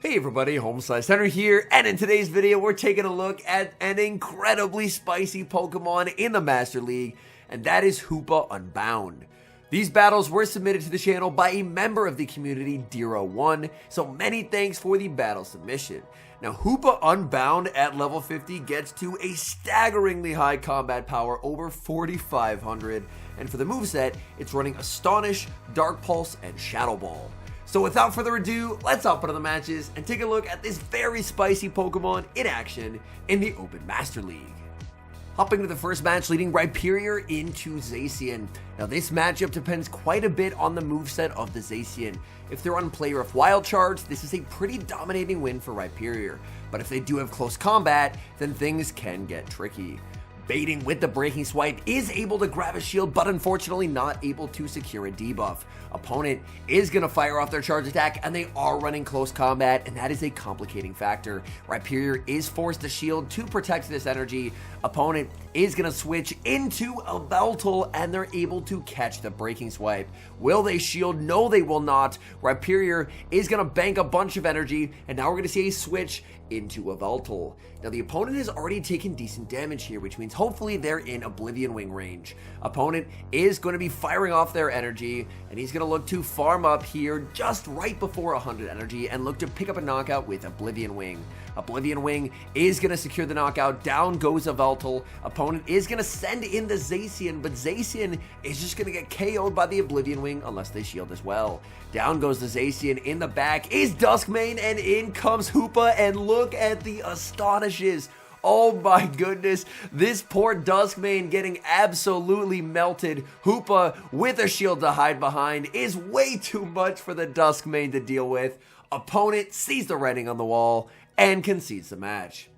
Hey everybody, HomeSliceHenry here, and in today's video we're taking a look at an incredibly spicy Pokemon in the Master League, and that is Hoopa Unbound. These battles were submitted to the channel by a member of the community, Dero1, so many thanks for the battle submission. Now Hoopa Unbound at level 50 gets to a staggeringly high combat power, over 4,500, and for the moveset, it's running Astonish, Dark Pulse, and Shadow Ball. So without further ado, let's hop into the matches and take a look at this very spicy Pokemon in action in the Open Master League. Hopping to the first match, leading Rhyperior into Zacian. Now this matchup depends quite a bit on the moveset of the Zacian. If they're on Play Rough Wild Charge, this is a pretty dominating win for Rhyperior. But if they do have close combat, then things can get tricky. Baiting with the Breaking Swipe is able to grab a shield, but unfortunately not able to secure a debuff. Opponent is going to fire off their charge attack, and they are running close combat, and that is a complicating factor. Rhyperior is forced to shield to protect this energy. Opponent is going to switch into a Veltal, and they're able to catch the Breaking Swipe. Will they shield? No, they will not. Rhyperior is going to bank a bunch of energy, and now we're going to see a switch into a Veltal. Now the opponent has already taken decent damage here, which means hopefully they're in Oblivion Wing range. Opponent is going to be firing off their energy, and he's going to look to farm up here just right before 100 energy and look to pick up a knockout with Oblivion Wing. Oblivion Wing is going to secure the knockout. Down goes a Veltal. Opponent is going to send in the Zacian, but Zacian is just going to get KO'd by the Oblivion Wing unless they shield as well. Down goes the Zacian. In the back is Duskmane, and in comes Hoopa, and look at the Astonishes. Oh my goodness, this poor Duskmane getting absolutely melted. Hoopa with a shield to hide behind is way too much for the Duskmane to deal with. Opponent sees the writing on the wall and concedes the match.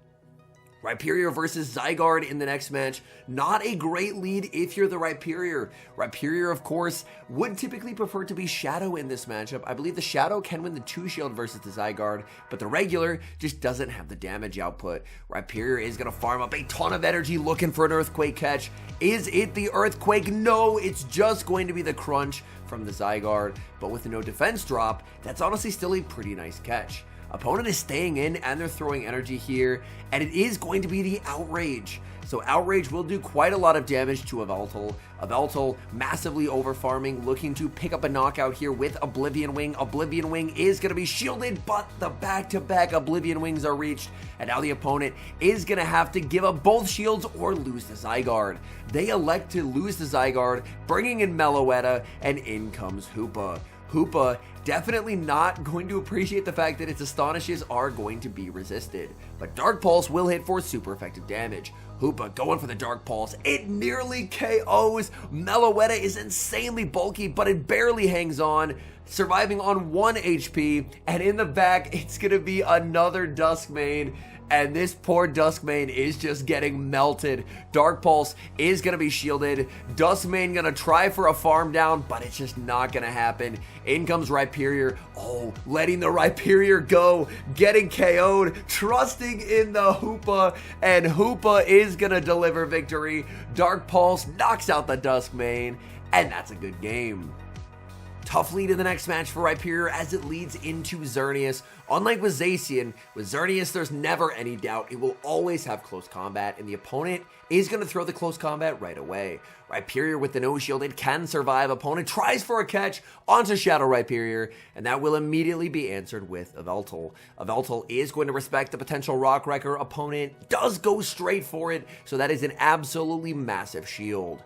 Rhyperior versus Zygarde in the next match. Not a great lead if you're the Rhyperior. Rhyperior, of course, would typically prefer to be Shadow in this matchup. I believe the Shadow can win the 2-shield versus the Zygarde, but the regular just doesn't have the damage output. Rhyperior is going to farm up a ton of energy looking for an Earthquake catch. Is it the Earthquake? No, it's just going to be the Crunch from the Zygarde, but with no defense drop, that's honestly still a pretty nice catch. Opponent is staying in, and they're throwing energy here, and it is going to be the Outrage. So Outrage will do quite a lot of damage to a Veltal. A Veltal massively over farming, looking to pick up a knockout here with Oblivion Wing. Oblivion Wing is going to be shielded, but the back-to-back Oblivion Wings are reached, and now the opponent is going to have to give up both shields or lose the Zygarde. They elect to lose the Zygarde, bringing in Meloetta, and in comes Hoopa. Hoopa definitely not going to appreciate the fact that its Astonishes are going to be resisted, but Dark Pulse will hit for super effective damage. Hoopa going for the Dark Pulse. It nearly KOs. Meloetta is insanely bulky, but it barely hangs on, surviving on 1 HP, and in the back, it's going to be another Duskmane. And this poor Duskmane is just getting melted. Dark Pulse is going to be shielded. Duskmane going to try for a farm down, but it's just not going to happen. In comes Rhyperior. Oh, letting the Rhyperior go. Getting KO'd. Trusting in the Hoopa. And Hoopa is going to deliver victory. Dark Pulse knocks out the Duskmane. And that's a good game. Tough lead in the next match for Rhyperior as it leads into Xerneas. Unlike with Zacian, with Xerneas there's never any doubt it will always have close combat, and the opponent is going to throw the close combat right away. Rhyperior with the no shield, it can survive. Opponent tries for a catch onto Shadow Rhyperior, and that will immediately be answered with a Veltal. A Veltal is going to respect the potential Rock Wrecker. Opponent does go straight for it, so that is an absolutely massive shield.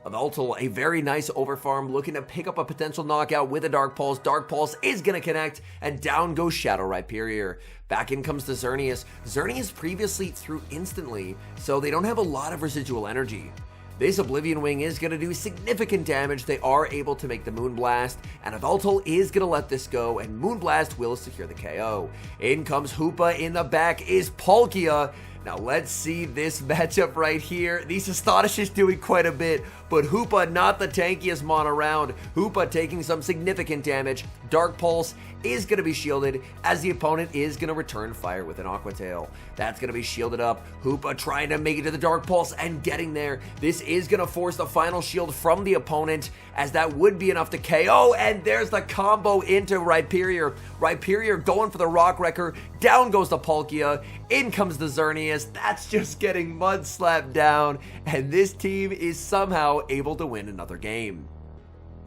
A Veltal, a very nice overfarm, looking to pick up a potential knockout with a Dark Pulse. Dark Pulse is going to connect, and down goes Shadow Rhyperior. Back in comes the Xerneas. Xerneas previously threw instantly, so they don't have a lot of residual energy. This Oblivion Wing is going to do significant damage. They are able to make the Moonblast, and a Veltal is going to let this go, and Moonblast will secure the KO. In comes Hoopa. In the back is Palkia. Now let's see this matchup right here. These Astonishes doing quite a bit, but Hoopa not the tankiest mon around. Hoopa taking some significant damage. Dark Pulse is going to be shielded as the opponent is going to return fire with an Aqua Tail. That's going to be shielded up. Hoopa trying to make it to the Dark Pulse and getting there. This is going to force the final shield from the opponent, as that would be enough to KO, and there's the combo into Rhyperior. Rhyperior going for the Rock Wrecker. Down goes the Palkia. In comes the Xerneas. That's just getting mud slapped down, and this team is somehow able to win another game.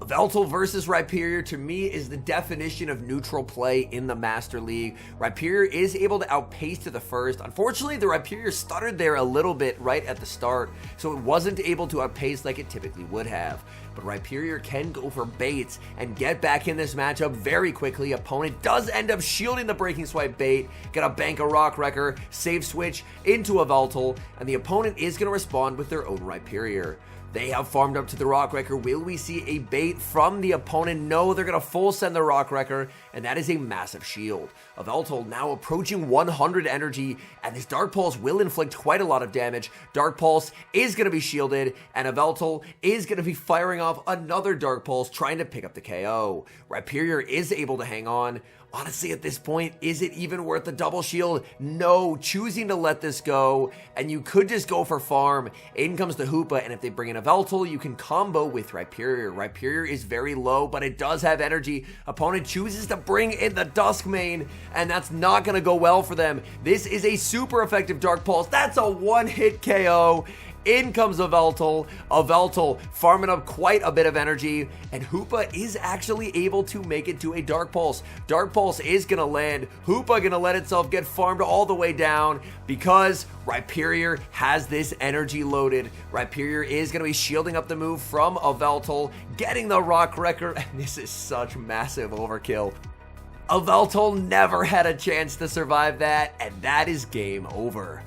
Yveltal versus Rhyperior, to me, is the definition of neutral play in the Master League. Rhyperior is able to outpace to the first. Unfortunately, the Rhyperior stuttered there a little bit right at the start, so it wasn't able to outpace like it typically would have. But Rhyperior can go for baits and get back in this matchup very quickly. Opponent does end up shielding the Breaking Swipe bait, gonna bank a Rock Wrecker, save switch into Yveltal, and the opponent is gonna respond with their own Rhyperior. They have farmed up to the Rock Wrecker. Will we see a bait from the opponent? No, they're going to full send the Rock Wrecker, and that is a massive shield. Yveltal now approaching 100 energy, and this Dark Pulse will inflict quite a lot of damage. Dark Pulse is going to be shielded, and Yveltal is going to be firing off another Dark Pulse, trying to pick up the KO. Rhyperior is able to hang on. Honestly, at this point, is it even worth the double shield? No, choosing to let this go, and you could just go for farm. In comes the Hoopa, and if they bring in Yveltal, you can combo with Rhyperior. Rhyperior is very low, but it does have energy. Opponent chooses to bring in the Duskmane, and that's not going to go well for them. This is a super effective Dark Pulse. That's a one-hit KO. In comes Yveltal. Yveltal farming up quite a bit of energy, and Hoopa is actually able to make it to a Dark Pulse. Dark Pulse is going to land. Hoopa going to let itself get farmed all the way down because Rhyperior has this energy loaded. Rhyperior is going to be shielding up the move from Yveltal, getting the Rock Wrecker, and this is such massive overkill. Yveltal never had a chance to survive that, and that is game over.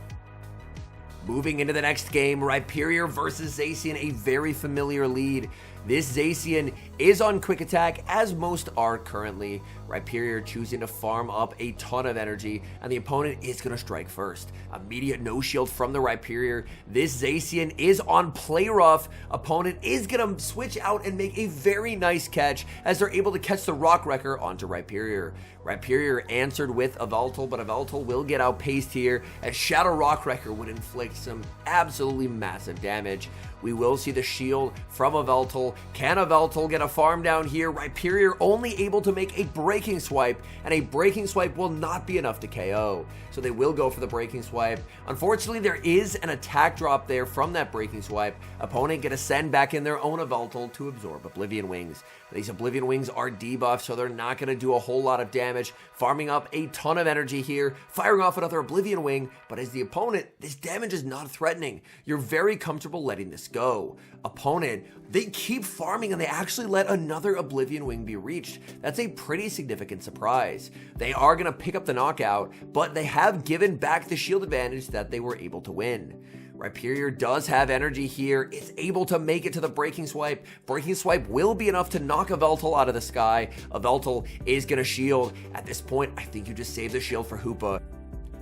Moving into the next game, Rhyperior versus Zacian, a very familiar lead. This Zacian is on quick attack, as most are currently. Rhyperior choosing to farm up a ton of energy, and the opponent is going to strike first. Immediate no shield from the Rhyperior. This Zacian is on play rough. Opponent is going to switch out and make a very nice catch, as they're able to catch the Rock Wrecker onto Rhyperior. Rhyperior answered with Yveltal, but Yveltal will get outpaced here, as Shadow Rock Wrecker would inflict some absolutely massive damage. We will see the shield from Yveltal. Can Yveltal get a farm down here? Rhyperior only able to make a Breaking Swipe, and a Breaking Swipe will not be enough to KO. So they will go for the Breaking Swipe. Unfortunately, there is an attack drop there from that Breaking Swipe. Opponent get to send back in their own Yveltal to absorb Oblivion Wings. These Oblivion Wings are debuffed, so they're not going to do a whole lot of damage. Farming up a ton of energy here, firing off another Oblivion Wing, but as the opponent, this damage is not threatening. You're very comfortable letting this go. Opponent, they keep farming and they actually let another Oblivion Wing be reached. That's a pretty significant surprise. They are going to pick up the knockout, but they have given back the shield advantage that they were able to win. Rhyperior does have energy here. It's able to make it to the Breaking Swipe. Breaking Swipe will be enough to knock Yveltal out of the sky. Yveltal is going to shield. At this point, I think you just save the shield for Hoopa.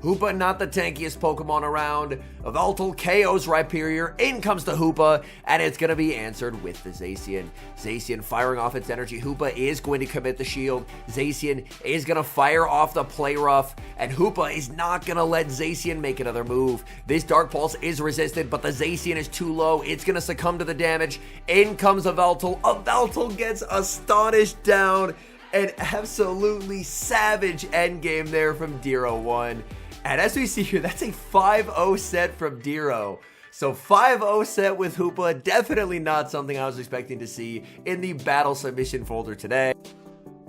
Hoopa not the tankiest Pokemon around. Yveltal KOs Rhyperior. In comes the Hoopa, and it's going to be answered with the Zacian. Zacian firing off its energy. Hoopa is going to commit the shield. Zacian is going to fire off the Play Rough, and Hoopa is not going to let Zacian make another move. This Dark Pulse is resisted, but the Zacian is too low. It's going to succumb to the damage. In comes Yveltal. Yveltal gets Astonished down. An absolutely savage endgame there from Dero1. And as we see here, that's a 5-0 set from Dero. So 5-0 set with Hoopa, definitely not something I was expecting to see in the battle submission folder today.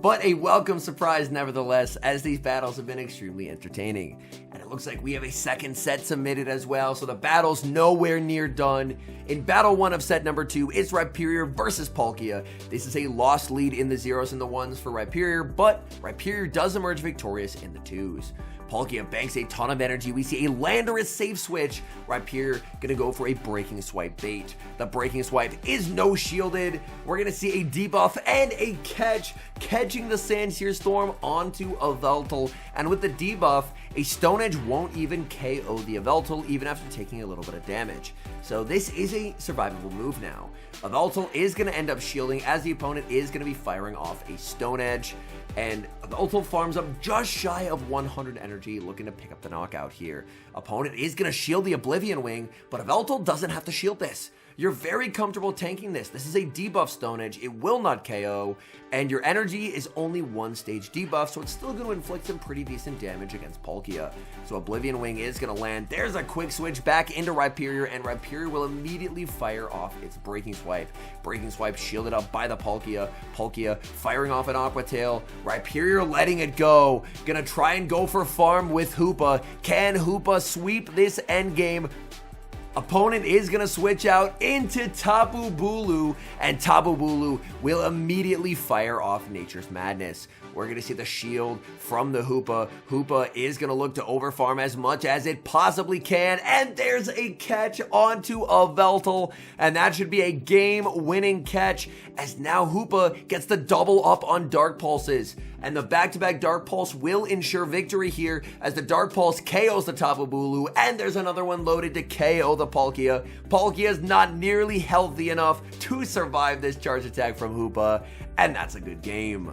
But a welcome surprise nevertheless, as these battles have been extremely entertaining. And it looks like we have a second set submitted as well, so the battle's nowhere near done. In battle 1 of set number 2, it's Rhyperior versus Palkia. This is a lost lead in the 0s and the 1s for Rhyperior, but Rhyperior does emerge victorious in the 2s. Palkia banks a ton of energy. We see a Landorus safe switch. Rhyperior gonna go for a Breaking Swipe bait. The Breaking Swipe is no shielded. We're gonna see a debuff and a catch. Catch switching the Sandsear Storm onto Yveltal, and with the debuff, a Stone Edge won't even KO the Yveltal even after taking a little bit of damage. So this is a survivable move now. Yveltal is going to end up shielding as the opponent is going to be firing off a Stone Edge, and Yveltal farms up just shy of 100 energy, looking to pick up the knockout here. Opponent is going to shield the Oblivion Wing, but Yveltal doesn't have to shield this. You're very comfortable tanking this. This is a debuff Stone Edge. It will not KO, and your energy is only one stage debuff, so it's still going to inflict some pretty decent damage against Palkia. So Oblivion Wing is going to land. There's a quick switch back into Rhyperior, and Rhyperior will immediately fire off its Breaking Swipe. Breaking Swipe shielded up by the Palkia. Palkia firing off an Aqua Tail. Rhyperior letting it go. Gonna try and go for farm with Hoopa. Can Hoopa sweep this endgame? Opponent is going to switch out into Tapu Bulu, and Tapu Bulu will immediately fire off Nature's Madness. We're going to see the shield from the Hoopa. Hoopa is going to look to overfarm as much as it possibly can, and there's a catch onto Yveltal, and that should be a game-winning catch, as now Hoopa gets the double up on Dark Pulses. And the back-to-back Dark Pulse will ensure victory here, as the Dark Pulse KOs the Tapu Bulu, and there's another one loaded to KO the Palkia. Palkia is not nearly healthy enough to survive this charge attack from Hoopa, and that's a good game.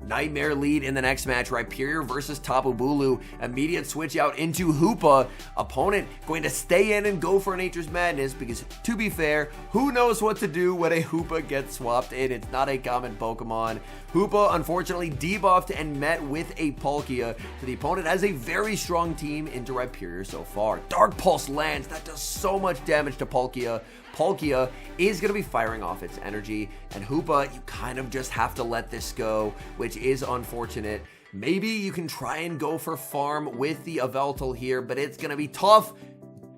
Nightmare lead in the next match, Rhyperior versus Tapu Bulu. Immediate switch out into Hoopa. Opponent going to stay in and go for Nature's Madness because, to be fair, who knows what to do when a Hoopa gets swapped in? It's not a common Pokemon. Hoopa, unfortunately, debuffed and met with a Palkia. So the opponent has a very strong team into Rhyperior so far. Dark Pulse lands. That does so much damage to Palkia. Palkia is going to be firing off its energy, and Hoopa, you kind of just have to let this go, which is unfortunate. Maybe you can try and go for farm with the Yveltal here, but it's going to be tough,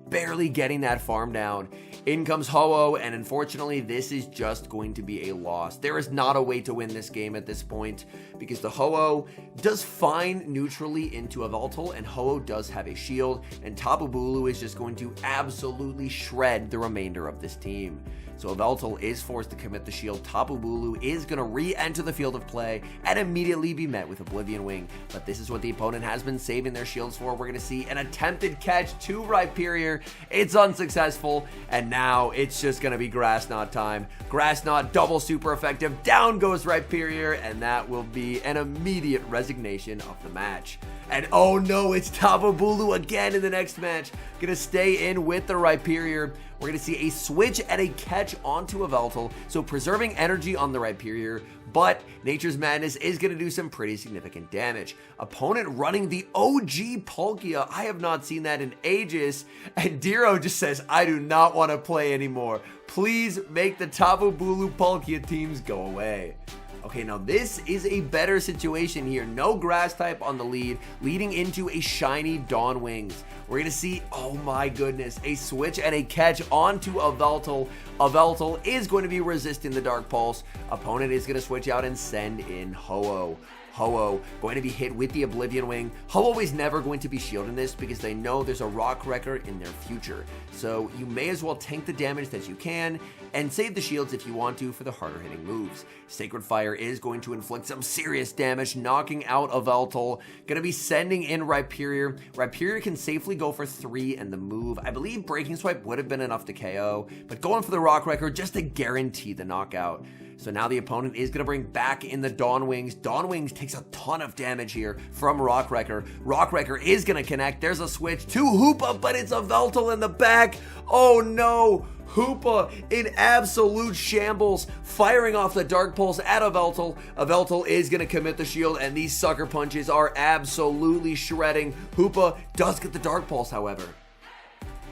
barely getting that farm down. In comes Ho-Oh, and unfortunately, this is just going to be a loss. There is not a way to win this game at this point, because the Ho-Oh does fine neutrally into Yveltal, and Ho-Oh does have a shield, and Tapu Bulu is just going to absolutely shred the remainder of this team. So Yveltal is forced to commit the shield. Tapu Bulu is going to re-enter the field of play and immediately be met with Oblivion Wing. But this is what the opponent has been saving their shields for. We're going to see an attempted catch to Rhyperior. It's unsuccessful, and now it's just going to be Grass Knot time. Grass Knot, double super effective. Down goes Rhyperior, and that will be an immediate resignation of the match. And oh no, it's Tapu Bulu again in the next match. Gonna stay in with the Rhyperior. We're going to see a switch and a catch onto Yveltal, so preserving energy on the Rhyperior, but Nature's Madness is going to do some pretty significant damage. Opponent running the OG Palkia. I have not seen that in ages, and Dero just says, I do not want to play anymore. Please make the Tapu Bulu Palkia teams go away. Okay, now this is a better situation here. No grass type on the lead, leading into a shiny Dawn Wings. We're going to see, oh my goodness, a switch and a catch onto Yveltal. Yveltal is going to be resisting the Dark Pulse. Opponent is going to switch out and send in Ho-Oh. Ho-Oh going to be hit with the Oblivion Wing. Ho-Oh is never going to be shielding this because they know there's a Rock Wrecker in their future. So you may as well tank the damage that you can and save the shields if you want to for the harder hitting moves. Sacred Fire is going to inflict some serious damage, knocking out Yveltal. Going to be sending in Rhyperior. Rhyperior can safely go for 3 and the move. I believe Breaking Swipe would have been enough to KO, but going for the Rock Wrecker just to guarantee the knockout. So now the opponent is going to bring back in the Dawn Wings. Dawn Wings takes a ton of damage here from Rock Wrecker. Rock Wrecker is going to connect. There's a switch to Hoopa, but it's Yveltal in the back. Oh no! Hoopa in absolute shambles, firing off the Dark Pulse at Yveltal. Yveltal is going to commit the shield, and these sucker punches are absolutely shredding. Hoopa does get the Dark Pulse, however.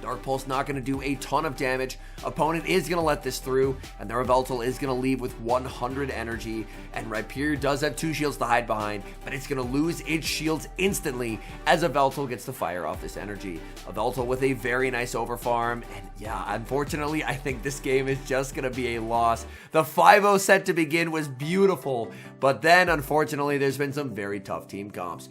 Dark Pulse not going to do a ton of damage. Opponent is going to let this through, and their Yveltal is going to leave with 100 energy, and Rhyperior does have 2 shields to hide behind, but it's going to lose its shields instantly as Yveltal gets to fire off this energy. Yveltal with a very nice overfarm, and yeah, unfortunately, I think this game is just going to be a loss. The 5-0 set to begin was beautiful, but then, unfortunately, there's been some very tough team comps.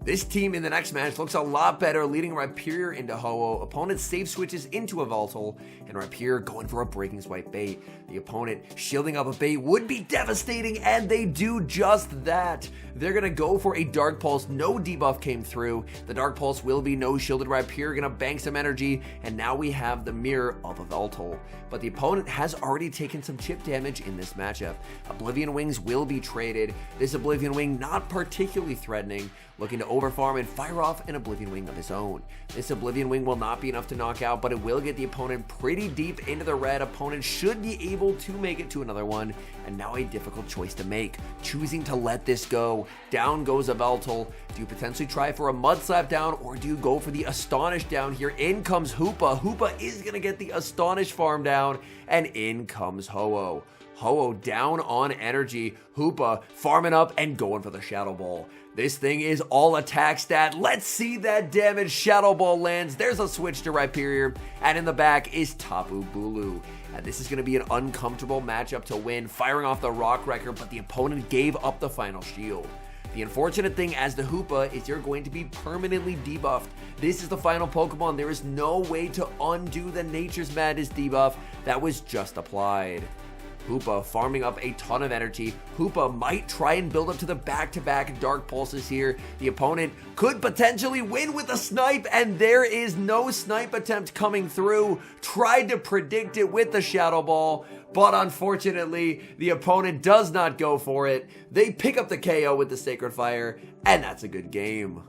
This team in the next match looks a lot better, leading Rhyperior into Ho-Oh. Opponent safe switches into a Voltol, and Rhyperior going for a Breaking Swipe bait. The opponent shielding up a bait would be devastating, and they do just that. They're gonna go for a Dark Pulse. No debuff came through. The Dark Pulse will be no shielded. Rhyperior gonna bank some energy, and now we have the mirror of a Voltol. But the opponent has already taken some chip damage in this matchup. Oblivion Wings will be traded. This Oblivion Wing not particularly threatening, looking to overfarm and fire off an Oblivion Wing of his own. This Oblivion Wing will not be enough to knock out, but it will get the opponent pretty deep into the red. Opponent should be able to make it to another one, and now a difficult choice to make. Choosing to let this go. Down goes a Voltol. Do you potentially try for a Mud Slap down, or do you go for the Astonish down here? In comes Hoopa. Hoopa is going to get the Astonish farm down, and in comes Ho-Oh. Ho-Oh down on energy. Hoopa farming up and going for the Shadow Ball. This thing is all attack stat. Let's see that damage. Shadow Ball lands. There's a switch to Rhyperior, and in the back is Tapu Bulu. And this is going to be an uncomfortable matchup to win, firing off the Rock Wrecker, but the opponent gave up the final shield. The unfortunate thing as the Hoopa is you're going to be permanently debuffed. This is the final Pokemon. There is no way to undo the Nature's Madness debuff that was just applied. Hoopa farming up a ton of energy. Hoopa might try and build up to the back-to-back Dark Pulses here. The opponent could potentially win with a snipe, and there is no snipe attempt coming through. Tried to predict it with the Shadow Ball, but unfortunately, the opponent does not go for it. They pick up the KO with the Sacred Fire, and that's a good game.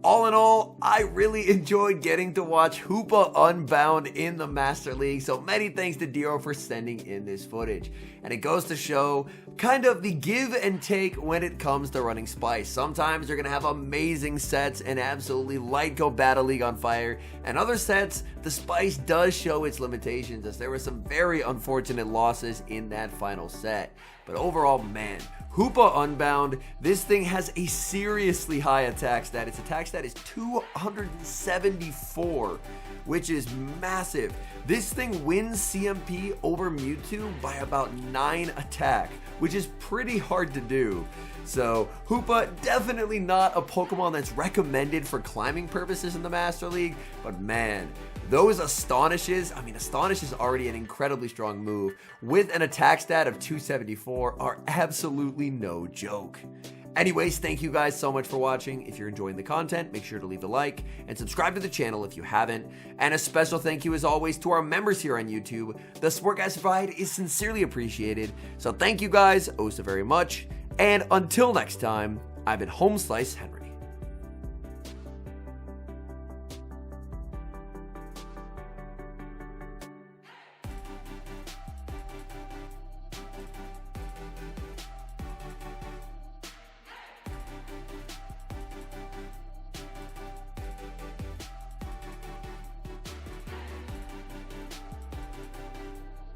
All in all, I really enjoyed getting to watch Hoopa Unbound in the Master League, so many thanks to Dero for sending in this footage. And it goes to show kind of the give and take when it comes to running Spice. Sometimes you're going to have amazing sets and absolutely light go Battle League on fire, and other sets, the Spice does show its limitations, as there were some very unfortunate losses in that final set. But overall, man, Hoopa Unbound, this thing has a seriously high attack stat. Its attack stat is 274, which is massive. This thing wins CMP over Mewtwo by about 9 attack, which is pretty hard to do. So Hoopa, definitely not a Pokemon that's recommended for climbing purposes in the Master League, but man, those Astonishes, I mean, Astonish is already an incredibly strong move, with an attack stat of 274 are absolutely no joke. Anyways, thank you guys so much for watching. If you're enjoying the content, make sure to leave a like and subscribe to the channel if you haven't. And a special thank you as always to our members here on YouTube. The support guys provide is sincerely appreciated. So thank you guys oh so very much. And until next time, I've been HomeSliceHenry.